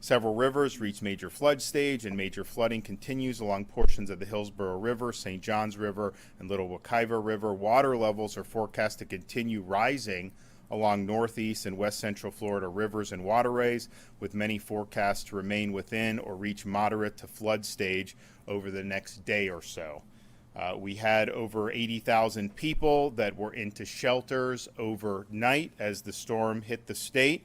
Several rivers reached major flood stage, and major flooding continues along portions of the Hillsborough River, St. Johns River, and Little Wekiva River. Water levels are forecast to continue rising along northeast and west central Florida rivers and waterways, with many forecasts to remain within or reach moderate to flood stage over the next day or so. We had over 80,000 people that were into shelters overnight as the storm hit the state.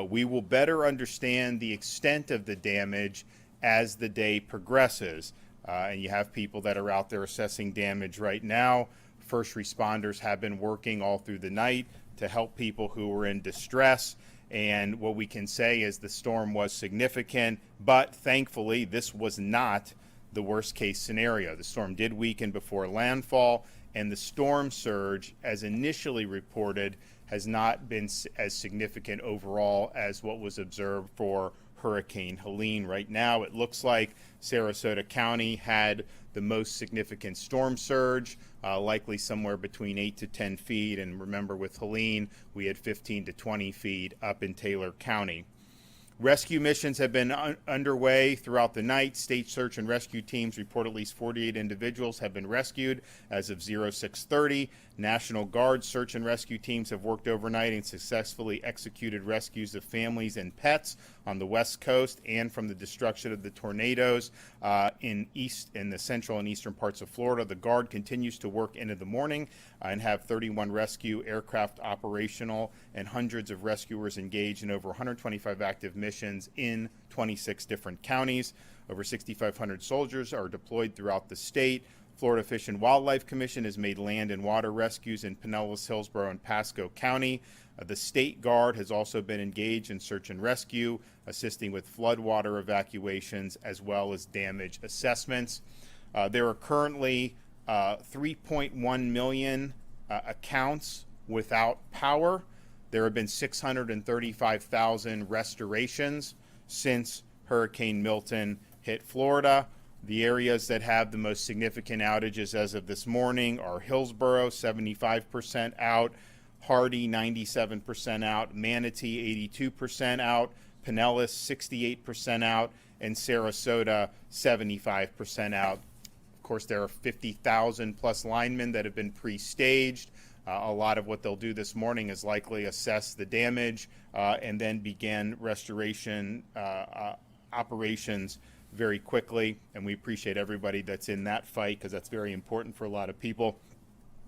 We will better understand the extent of the damage as the day progresses. And you have people that are out there assessing damage right now. First responders have been working all through the night to help people who were in distress. And what we can say is the storm was significant, but thankfully this was not the worst case scenario. The storm did weaken before landfall, and the storm surge, as initially reported, has not been as significant overall as what was observed for Hurricane Helene. Right now, it looks like Sarasota County had the most significant storm surge, likely somewhere between 8 to 10 feet. And remember, with Helene, we had 15 to 20 feet up in Taylor County. Rescue missions have been underway throughout the night. State search and rescue teams report at least 48 individuals have been rescued as of 0630. National Guard search and rescue teams have worked overnight and successfully executed rescues of families and pets on the West Coast and from the destruction of the tornadoes in the central and eastern parts of Florida. The Guard continues to work into the morning and have 31 rescue aircraft operational and hundreds of rescuers engaged in over 125 active missions in 26 different counties. Over 6,500 soldiers are deployed throughout the state. Florida Fish and Wildlife Commission has made land and water rescues in Pinellas, Hillsborough, and Pasco County. The State Guard has also been engaged in search and rescue, assisting with floodwater evacuations as well as damage assessments. There are currently 3.1 million accounts without power. There have been 635,000 restorations since Hurricane Milton hit Florida. The areas that have the most significant outages as of this morning are Hillsborough, 75% out, Hardy, 97% out, Manatee, 82% out, Pinellas, 68% out, and Sarasota, 75% out. Of course, there are 50,000 plus linemen that have been pre-staged. A lot of what they'll do this morning is likely assess the damage and then begin restoration operations very quickly. And we appreciate everybody that's in that fight because that's very important for a lot of people.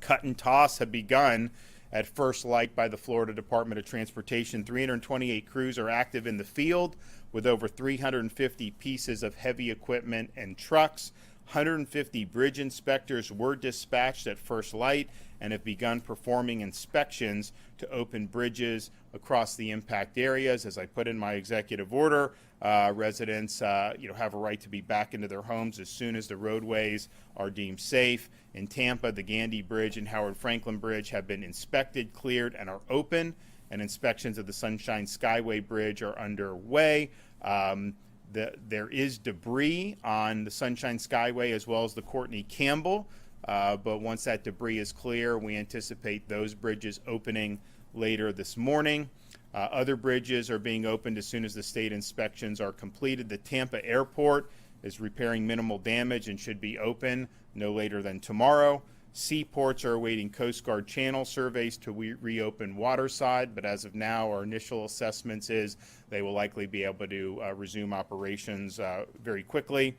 Cut and toss have begun at First Light by the Florida Department of Transportation. 328 crews are active in the field with over 350 pieces of heavy equipment and trucks. 150 bridge inspectors were dispatched at First Light and have begun performing inspections to open bridges across the impact areas. As I put in my executive order, residents have a right to be back into their homes as soon as the roadways are deemed safe. In Tampa, the Gandy Bridge and Howard Franklin Bridge have been inspected, cleared, and are open, and inspections of the Sunshine Skyway Bridge are underway. There is debris on the Sunshine Skyway as well as the Courtney Campbell, but once that debris is clear, we anticipate those bridges opening later this morning. Other bridges are being opened as soon as the state inspections are completed. The Tampa Airport is repairing minimal damage and should be open no later than tomorrow. Seaports are awaiting Coast Guard channel surveys to reopen waterside, but as of now, our initial assessments is they will likely be able to resume operations very quickly.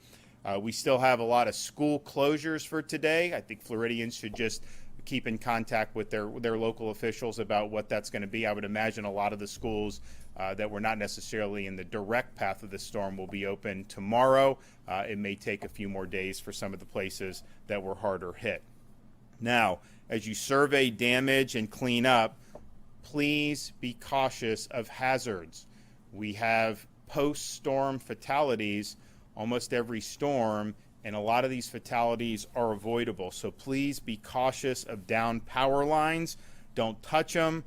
We still have a lot of school closures for today. I think Floridians should just keep in contact with their local officials about what that's going to be. I would imagine a lot of the schools that were not necessarily in the direct path of the storm will be open tomorrow. It may take a few more days for some of the places that were harder hit. Now, as you survey damage and clean up, please be cautious of hazards. We have post-storm fatalities almost every storm, and a lot of these fatalities are avoidable. So please be cautious of down power lines. Don't touch them.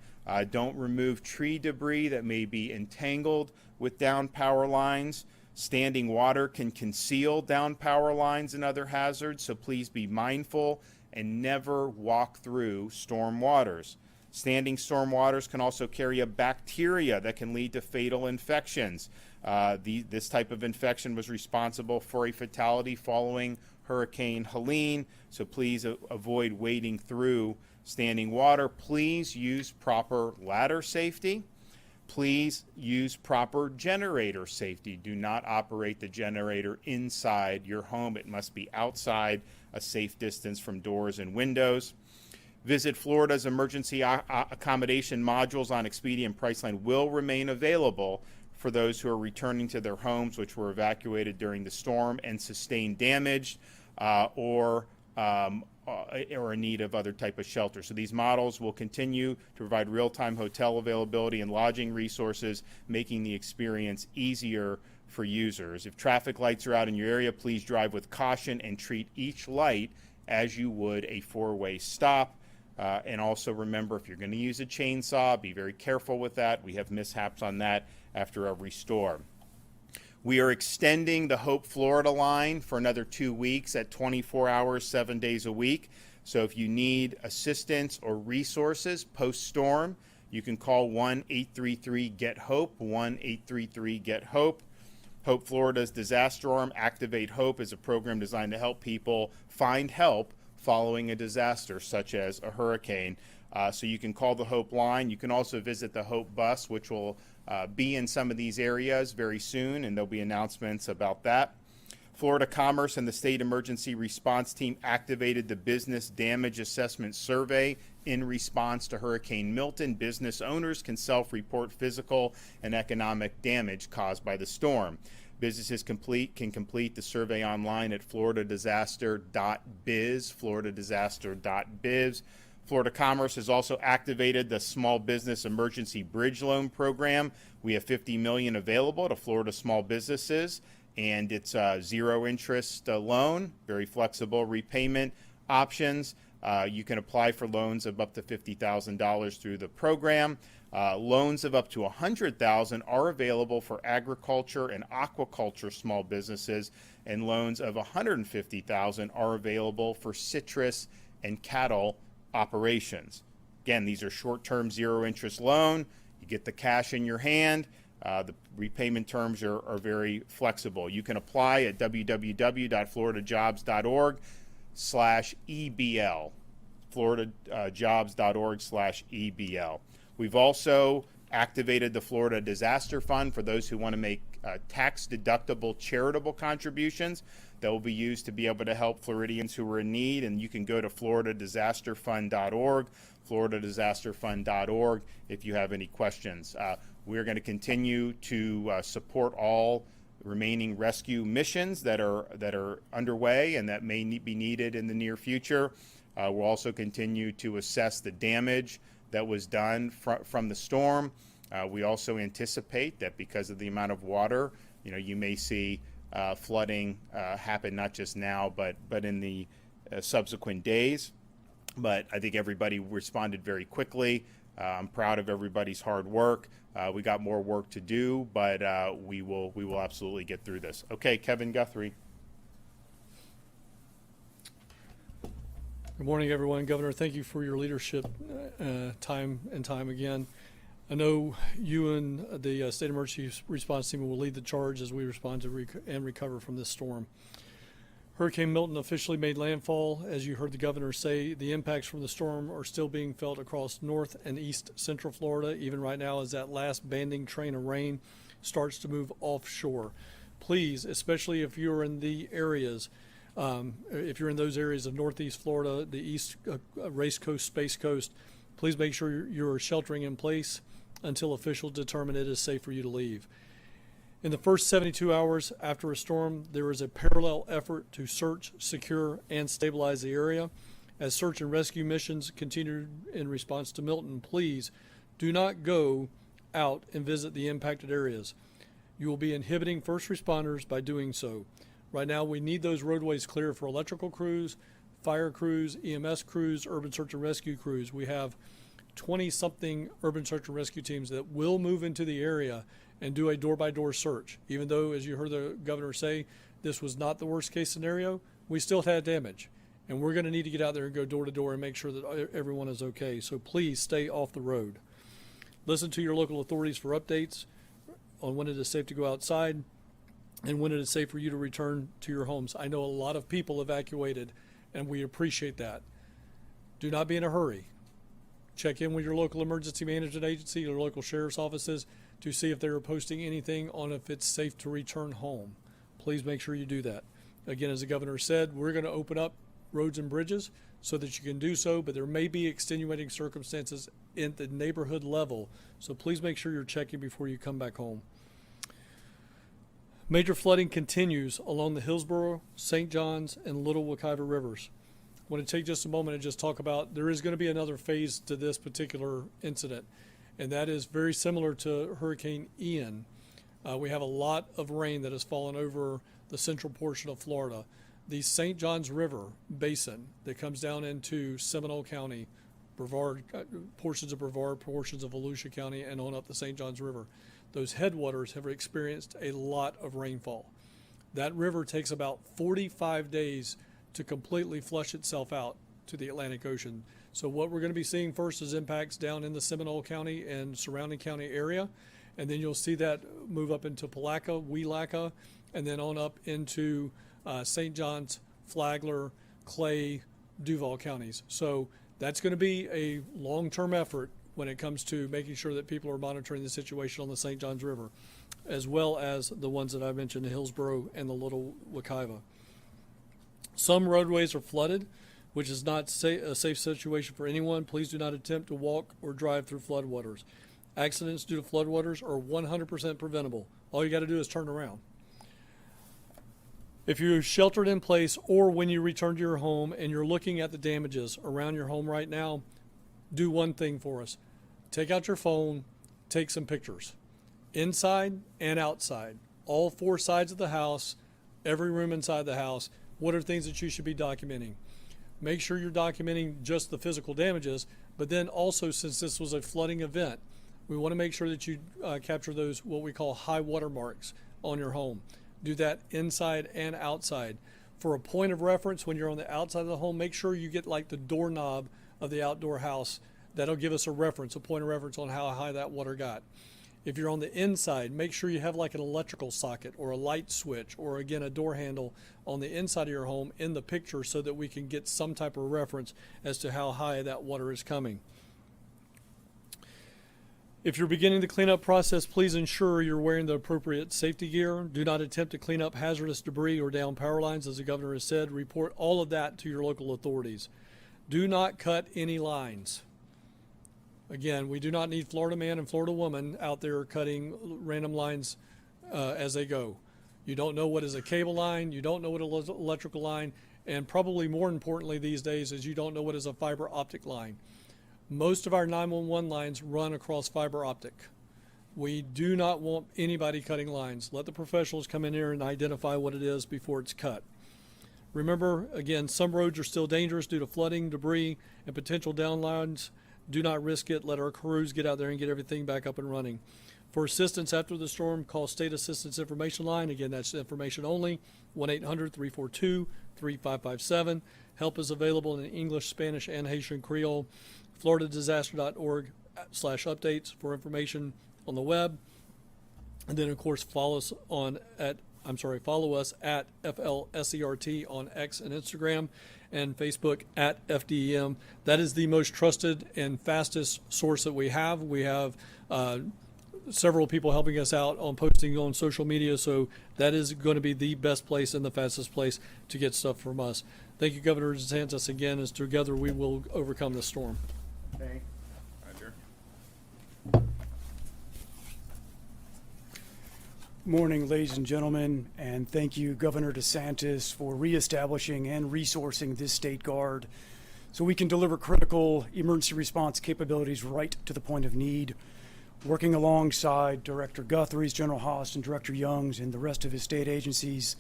Don't remove tree debris that may be entangled with down power lines. Standing water can conceal down power lines and other hazards, so please be mindful and never walk through storm waters. Standing storm waters can also carry a bacteria that can lead to fatal infections. This type of infection was responsible for a fatality following Hurricane Helene, so please avoid wading through standing water. Please use proper ladder safety. Please use proper generator safety. Do not operate the generator inside your home. It must be outside, a safe distance from doors and windows. Visit Florida's emergency accommodation modules on Expedia and Priceline will remain available for those who are returning to their homes which were evacuated during the storm and sustained damage or in need of other type of shelter. So these models will continue to provide real-time hotel availability and lodging resources, making the experience easier for users. If traffic lights are out in your area, please drive with caution and treat each light as you would a four-way stop. And also remember, if you're going to use a chainsaw, be very careful with that. We have mishaps on that after every storm. We are extending the Hope Florida line for another 2 weeks at 24 hours, 7 days a week. So if you need assistance or resources post-storm, you can call 1-833-GET-HOPE, 1-833-GET-HOPE. Hope Florida's disaster arm, Activate Hope, is a program designed to help people find help following a disaster such as a hurricane. So you can call the Hope line. You can also visit the Hope bus, which will be in some of these areas very soon, and there'll be announcements about that. Florida Commerce and the State Emergency Response Team activated the Business Damage Assessment Survey in response to Hurricane Milton. Business owners can self-report physical and economic damage caused by the storm. Businesses can complete the survey online at floridadisaster.biz, floridadisaster.biz. Florida Commerce has also activated the Small Business Emergency Bridge Loan Program. We have $50 million available to Florida small businesses, and it's a zero interest loan, very flexible repayment options. You can apply for loans of up to $50,000 through the program. Loans of up to $100,000 are available for agriculture and aquaculture small businesses, and loans of $150,000 are available for citrus and cattle operations. Again, these are short-term zero-interest loan. You get the cash in your hand. The repayment terms are very flexible. You can apply at www.floridajobs.org/EBL, floridajobs.org/EBL. We've also activated the Florida Disaster Fund for those who want to make tax-deductible charitable contributions that will be used to be able to help Floridians who are in need. And you can go to floridadisasterfund.org, floridadisasterfund.org, if you have any questions. We're going to continue to support all remaining rescue missions that are underway and that may be needed in the near future. We'll also continue to assess the damage that was done from the storm. We also anticipate that because of the amount of water, you may see flooding happen not just now, but in the subsequent days. But I think everybody responded very quickly. I'm proud of everybody's hard work. We got more work to do, but we will absolutely get through this. Okay, Kevin Guthrie. Good morning, everyone. Governor, thank you for your leadership time and time again. I know you and the State Emergency Response Team will lead the charge as we respond to and recover from this storm. Hurricane Milton officially made landfall. As you heard the governor say, the impacts from the storm are still being felt across north and east central Florida, even right now as that last banding train of rain starts to move offshore. Please, especially if you're in the areas, if you're in those areas of northeast Florida, the east Race Coast, Space Coast, please make sure you're sheltering in place until officials determine it is safe for you to leave. In the first 72 hours after a storm, there is a parallel effort to search, secure, and stabilize the area. As search and rescue missions continue in response to Milton, please do not go out and visit the impacted areas. You will be inhibiting first responders by doing so. Right now, we need those roadways clear for electrical crews, fire crews, EMS crews, urban search and rescue crews. We have 20-something urban search and rescue teams that will move into the area and do a door-by-door search. Even though, as you heard the governor say, this was not the worst-case scenario, we still had damage. And we're going to need to get out there and go door-to-door and make sure that everyone is okay. So please stay off the road. Listen to your local authorities for updates on when it is safe to go outside and when it is safe for you to return to your homes. I know a lot of people evacuated, and we appreciate that. Do not be in a hurry. Check in with your local emergency management agency, your local sheriff's offices, to see if they're posting anything on if it's safe to return home. Please make sure you do that. Again, as the governor said, we're going to open up roads and bridges so that you can do so, but there may be extenuating circumstances at the neighborhood level. So please make sure you're checking before you come back home. Major flooding continues along the Hillsborough, St. Johns, and Little Wekiva rivers. I want to take just a moment and just talk about there is going to be another phase to this particular incident, and that is very similar to Hurricane Ian. We have a lot of rain that has fallen over the central portion of Florida. The St. Johns River basin that comes down into Seminole County, Brevard, portions of Brevard, portions of Volusia County, and on up the St. Johns River. Those headwaters have experienced a lot of rainfall. That river takes about 45 days to completely flush itself out to the Atlantic Ocean. So what we're going to be seeing first is impacts down in the Seminole County and surrounding county area, and then you'll see that move up into Palatka, Weelacka, and then on up into St. John's, Flagler, Clay, Duval counties. So that's going to be a long-term effort when it comes to making sure that people are monitoring the situation on the St. Johns River, as well as the ones that I mentioned, the Hillsborough and the Little Wekiva. Some roadways are flooded, which is not a safe situation for anyone. Please do not attempt to walk or drive through floodwaters. Accidents due to floodwaters are 100% preventable. All you got to do is turn around. If you're sheltered in place or when you return to your home and you're looking at the damages around your home right now, do one thing for us. Take out your phone, take some pictures. Inside and outside. All four sides of the house, every room inside the house. What are things that you should be documenting? Make sure you're documenting just the physical damages, but then also, since this was a flooding event, we want to make sure that you capture those what we call high water marks on your home. Do that inside and outside. For a point of reference, when you're on the outside of the home, make sure you get like the doorknob of the outdoor house. That'll give us a reference, a point of reference on how high that water got. If you're on the inside, make sure you have like an electrical socket or a light switch or, again, a door handle on the inside of your home in the picture so that we can get some type of reference as to how high that water is coming. If you're beginning the cleanup process, please ensure you're wearing the appropriate safety gear. Do not attempt to clean up hazardous debris or down power lines, as the governor has said. Report all of that to your local authorities. Do not cut any lines. Again, we do not need Florida man and Florida woman out there cutting random lines as they go. You don't know what is a cable line, you don't know what is an electrical line, and probably more importantly these days is you don't know what is a fiber optic line. Most of our 911 lines run across fiber optic. We do not want anybody cutting lines. Let the professionals come in here and identify what it is before it's cut. Remember, again, some roads are still dangerous due to flooding, debris, and potential downlines. Do not risk it. Let our crews get out there and get everything back up and running. For assistance after the storm, call State Assistance Information Line. Again, that's information only, 1-800-342-3557. Help is available in English, Spanish, and Haitian Creole. FloridaDisaster.org/updates for information on the web. And then, of course, follow us at FLSERT on X and Instagram, and Facebook at FDEM. That is the most trusted and fastest source that we have. We have several people helping us out on posting on social media, so that is going to be the best place and the fastest place to get stuff from us. Thank you, Governor DeSantis, again, as together we will overcome this storm. Okay. Roger. Morning, ladies and gentlemen, and thank you, Governor DeSantis, for reestablishing and resourcing this state guard so we can deliver critical emergency response capabilities right to the point of need. Working alongside Director Guthrie's, General Haas, and Director Young's and the rest of his state agencies,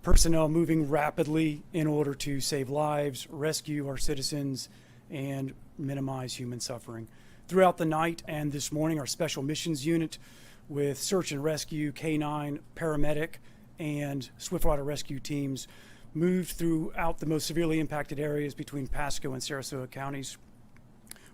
personnel moving rapidly in order to save lives, rescue our citizens, and minimize human suffering. Throughout the night and this morning, our Special Missions Unit with search and rescue, K-9, paramedic, and swiftwater rescue teams moved throughout the most severely impacted areas between Pasco and Sarasota counties,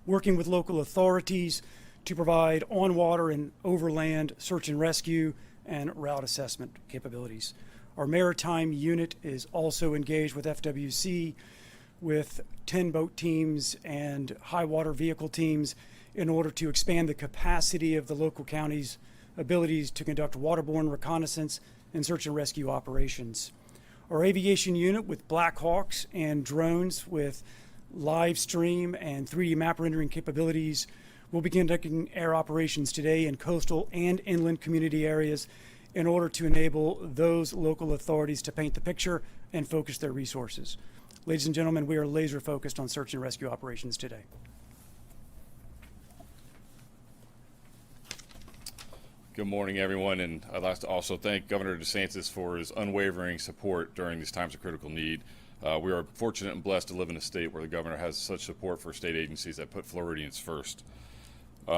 working with local authorities to provide on-water and overland search and rescue and route assessment capabilities. Our maritime unit is also engaged with FWC with 10 boat teams and high water vehicle teams in order to expand the capacity of the local counties' abilities to conduct waterborne reconnaissance and search and rescue operations. Our aviation unit with Black Hawks and drones with live stream and 3D map rendering capabilities will be conducting air operations today in coastal and inland community areas in order to enable those local authorities to paint the picture and focus their resources. Ladies and gentlemen, we are laser focused on search and rescue operations today. Good morning, everyone, and I'd like to also thank Governor DeSantis for his unwavering support during these times of critical need. We are fortunate and blessed to live in a state where the governor has such support for state agencies that put Floridians first. I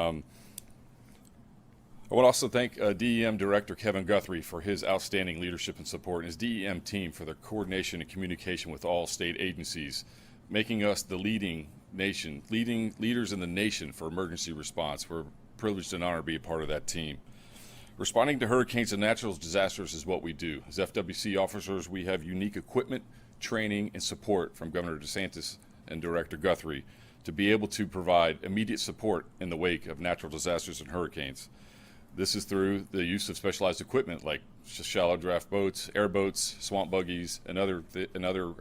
want to also thank DEM Director Kevin Guthrie for his outstanding leadership and support, and his DEM team for their coordination and communication with all state agencies, making us the leading leaders in the nation for emergency response. We're privileged and honored to be a part of that team. Responding to hurricanes and natural disasters is what we do. As FWC officers, we have unique equipment, training, and support from Governor DeSantis and Director Guthrie to be able to provide immediate support in the wake of natural disasters and hurricanes. This is through the use of specialized equipment like shallow draft boats, airboats, swamp buggies, and other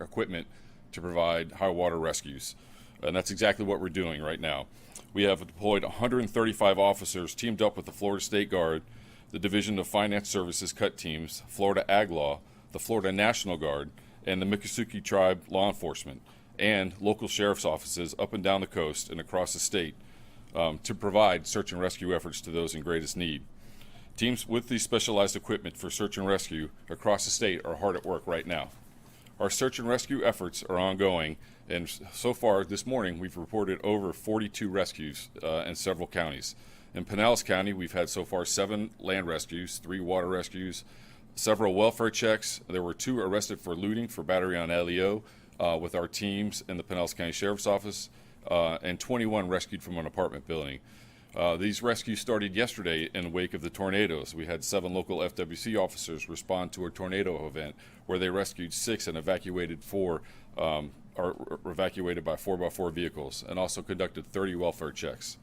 equipment to provide high water rescues. And that's exactly what we're doing right now. We have deployed 135 officers teamed up with the Florida State Guard, the Division of Finance Services Cut Teams, Florida Ag Law, the Florida National Guard, and the Miccosukee Tribe Law Enforcement, and local sheriff's offices up and down the coast and across the state to provide search and rescue efforts to those in greatest need. Teams with these specialized equipment for search and rescue across the state are hard at work right now. Our search and rescue efforts are ongoing, and so far this morning we've reported over 42 rescues in several counties. In Pinellas County, we've had so far 7 land rescues, 3 water rescues, several welfare checks. There were 2 arrested for looting for battery on LEO with our teams in the Pinellas County Sheriff's Office, and 21 rescued from an apartment building. These rescues started yesterday in the wake of the tornadoes. We had 7 local FWC officers respond to a tornado event where they rescued 6 and evacuated 4, or evacuated by 4x4 vehicles, and also conducted 30 welfare checks.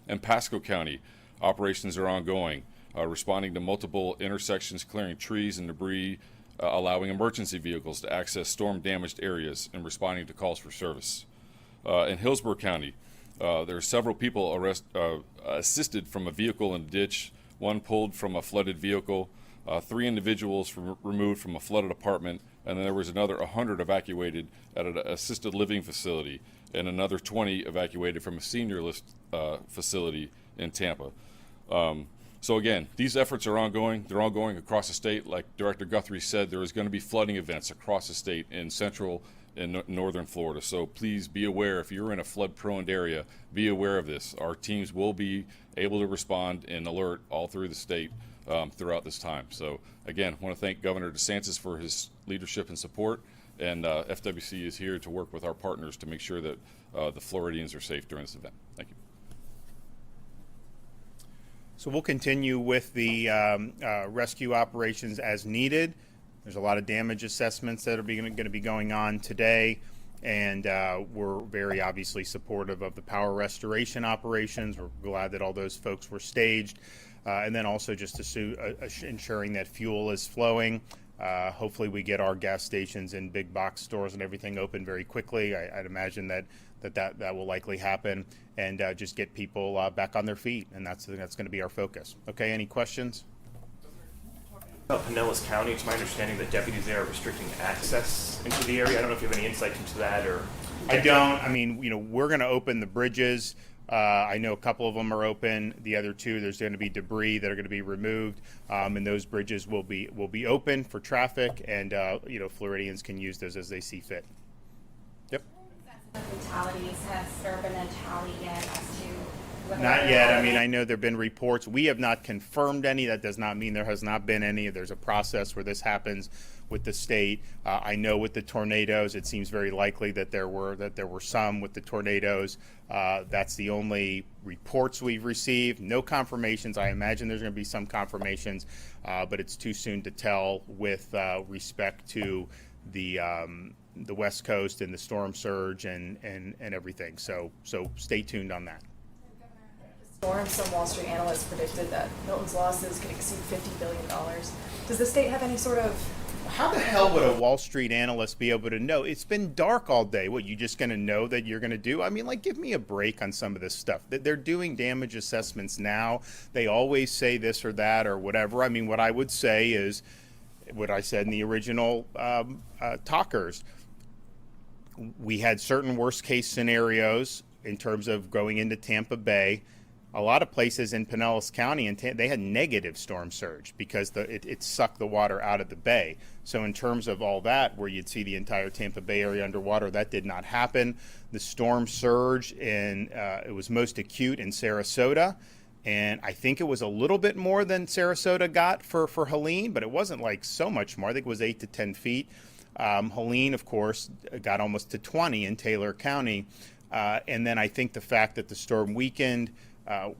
In Pasco County, operations are ongoing, responding to multiple intersections, clearing trees and debris, allowing emergency vehicles to access storm-damaged areas, and responding to calls for service. In Hillsborough County, there are several people assisted from a vehicle in a ditch, 1 pulled from a flooded vehicle, 3 individuals removed from a flooded apartment, and then there was another 100 evacuated at an assisted living facility, and another 20 evacuated from a senior facility in Tampa. So again, these efforts are ongoing. They're ongoing across the state. Like Director Guthrie said, there is going to be flooding events across the state in central and northern Florida. So please be aware, if you're in a flood-prone area, be aware of this. Our teams will be able to respond and alert all through the state throughout this time. So again, I want to thank Governor DeSantis for his leadership and support, and FWC is here to work with our partners to make sure that the Floridians are safe during this event. Thank you. So we'll continue with the rescue operations as needed. There's a lot of damage assessments that are going to be going on today, and we're very obviously supportive of the power restoration operations. We're glad that all those folks were staged, and then also just ensuring that fuel is flowing. Hopefully we get our gas stations and big box stores and everything open very quickly. I'd imagine that will likely happen, and just get people back on their feet, and that's going to be our focus. Okay, any questions? About Pinellas County, it's my understanding that deputies there are restricting access into the area. I don't know if you have any insight into that, or I don't. I mean, we're going to open the bridges. I know a couple of them are open. The other 2, there's going to be debris that are going to be removed, and those bridges will be open for traffic, and Floridians can use those as they see fit. Yep. Fatalities, has there been a tally yet as to Not yet. I mean, I know there have been reports. We have not confirmed any. That does not mean there has not been any. There's a process where this happens with the state. I know with the tornadoes, it seems very likely that there were some with the tornadoes. That's the only reports we've received. No confirmations. I imagine there's going to be some confirmations, but it's too soon to tell with respect to the West Coast and the storm surge and everything. So stay tuned on that. Storm, some Wall Street analysts predicted that Milton's losses could exceed $50 billion. Does the state have any sort of... How the hell would a Wall Street analyst be able to know? It's been dark all day. What, you just going to know that you're going to do? I mean, like, give me a break on some of this stuff. They're doing damage assessments now. They always say this or that or whatever. I mean, what I would say is what I said in the original talkers. We had certain worst case scenarios in terms of going into Tampa Bay. A lot of places in Pinellas County, they had negative storm surge because it sucked the water out of the bay. So in terms of all that, where you'd see the entire Tampa Bay area underwater, that did not happen. The storm surge, it was most acute in Sarasota. And I think it was a little bit more than Sarasota got for Helene, but it wasn't like so much more. I think it was 8 to 10 feet. Helene, of course, got almost to 20 in Taylor County. And then I think the fact that the storm weakened, I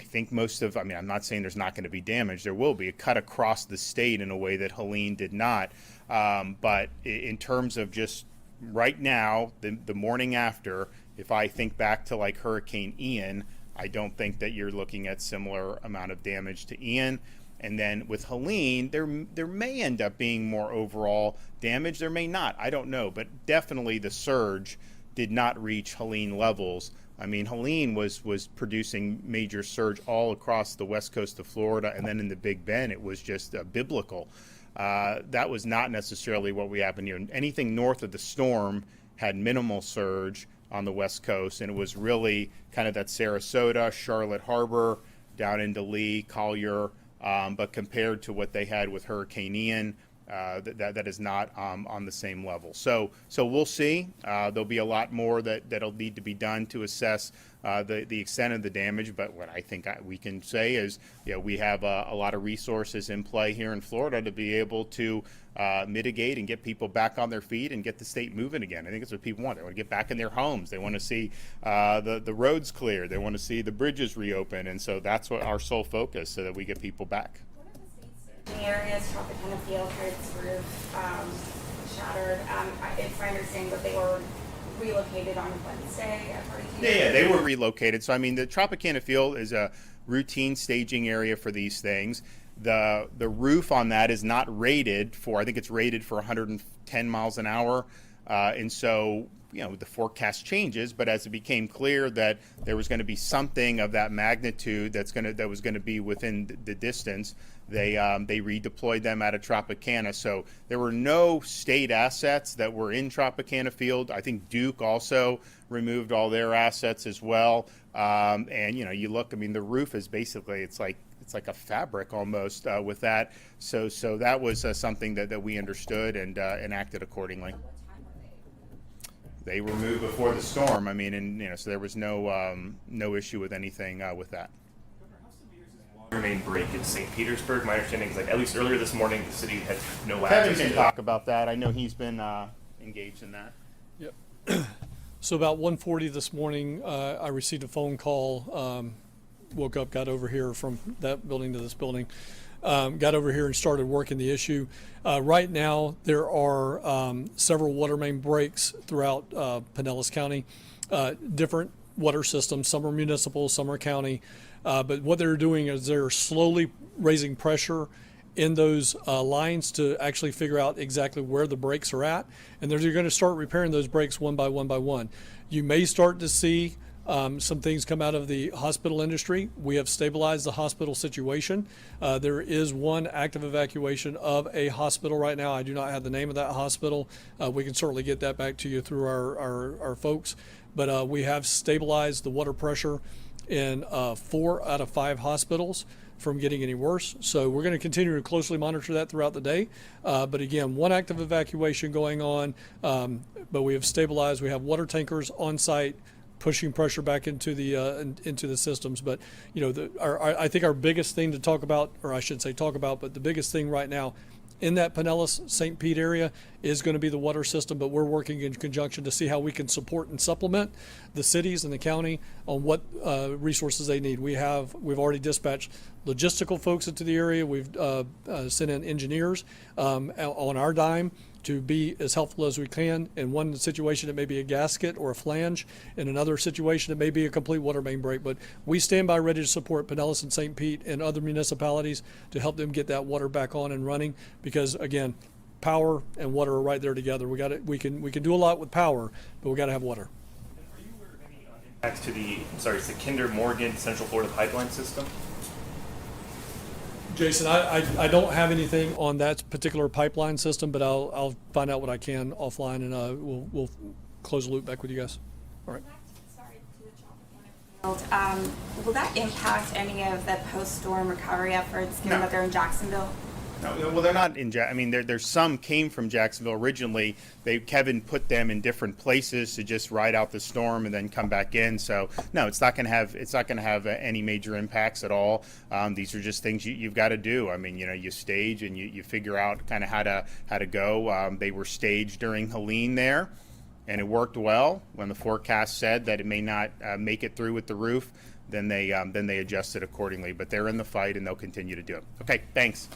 think I'm not saying there's not going to be damage. There will be. It cut across the state in a way that Helene did not. But in terms of just right now, the morning after, if I think back to like Hurricane Ian, I don't think that you're looking at similar amount of damage to Ian. And then with Helene, there may end up being more overall damage. There may not. I don't know. But definitely the surge did not reach Helene levels. I mean, Helene was producing major surge all across the west coast of Florida, and then in the Big Bend, it was just biblical. That was not necessarily what we happened here. Anything north of the storm had minimal surge on the west coast, and it was really kind of that Sarasota, Charlotte Harbor, down into Lee, Collier, but compared to what they had with Hurricane Ian, that is not on the same level. So we'll see. There'll be a lot more that'll need to be done to assess the extent of the damage. But what I think we can say is, we have a lot of resources in play here in Florida to be able to mitigate and get people back on their feet and get the state moving again. I think that's what people want. They want to get back in their homes. They want to see the roads clear. They want to see the bridges reopen. And so that's what our sole focus, so that we get people back. The areas, Tropicana Field had its roof shattered. It's my understanding that they were relocated on Wednesday. Yeah, they were relocated. So, I mean, the Tropicana Field is a routine staging area for these things. The roof on that is not rated for, I think it's rated for 110 miles an hour. And so, the forecast changes, but as it became clear that there was going to be something of that magnitude that was going to be within the distance, they redeployed them out of Tropicana. So there were no state assets that were in Tropicana Field. I think Duke also removed all their assets as well. And you look, I mean, the roof is basically, it's like a fabric almost with that. So that was something that we understood and acted accordingly. They were moved before the storm. I mean, and so there was no issue with anything with that. Main break in St. Petersburg. My understanding is, at least earlier this morning, the city had no Kevin access can to talk about that. I know he's been engaged in that. Yep. So about 1:40 this morning, I received a phone call. Woke up, got over here from that building to this building. Got over here and started working the issue. Right now, there are several water main breaks throughout Pinellas County, different water systems. Some are municipal, some are county. But what they're doing is they're slowly raising pressure in those lines to actually figure out exactly where the breaks are at. And they're going to start repairing those breaks one by one by one. You may start to see some things come out of the hospital industry. We have stabilized the hospital situation. There is one active evacuation of a hospital right now. I do not have the name of that hospital. We can certainly get that back to you through our folks. But we have stabilized the water pressure in 4 out of 5 hospitals from getting any worse. So we're going to continue to closely monitor that throughout the day. But again, one active evacuation going on, but we have stabilized. We have water tankers on site pushing pressure back into the systems. But I think our biggest thing to talk about, or I should say talk about, but the biggest thing right now in that Pinellas St. Pete area is going to be the water system. But we're working in conjunction to see how we can support and supplement the cities and the county on what resources they need. We've already dispatched logistical folks into the area. We've sent in engineers on our dime to be as helpful as we can. In one situation, it may be a gasket or a flange. In another situation, it may be a complete water main break. But we stand by ready to support Pinellas and St. Pete and other municipalities to help them get that water back on and running. Because again, power and water are right there together. We can do a lot with power, but we got to have water. Are you aware of any impacts to the Kinder Morgan Central Florida pipeline system? Jason, I don't have anything on that particular pipeline system, but I'll find out what I can offline, and we'll close the loop back with you guys. All right. Sorry, to the Tropic Field. Will that impact any of the post-storm recovery efforts, given No. that they're in Jacksonville? No, well, they're not in. I mean, there's some came from Jacksonville originally. Kevin put them in different places to just ride out the storm and then come back in. So no, it's not going to have any major impacts at all. These are just things you've got to do. I mean, you stage and you figure out kind of how to go. They were staged during Helene there, and it worked well. When the forecast said that it may not make it through with the roof, then they adjusted accordingly. But they're in the fight and they'll continue to do it. Okay, thanks.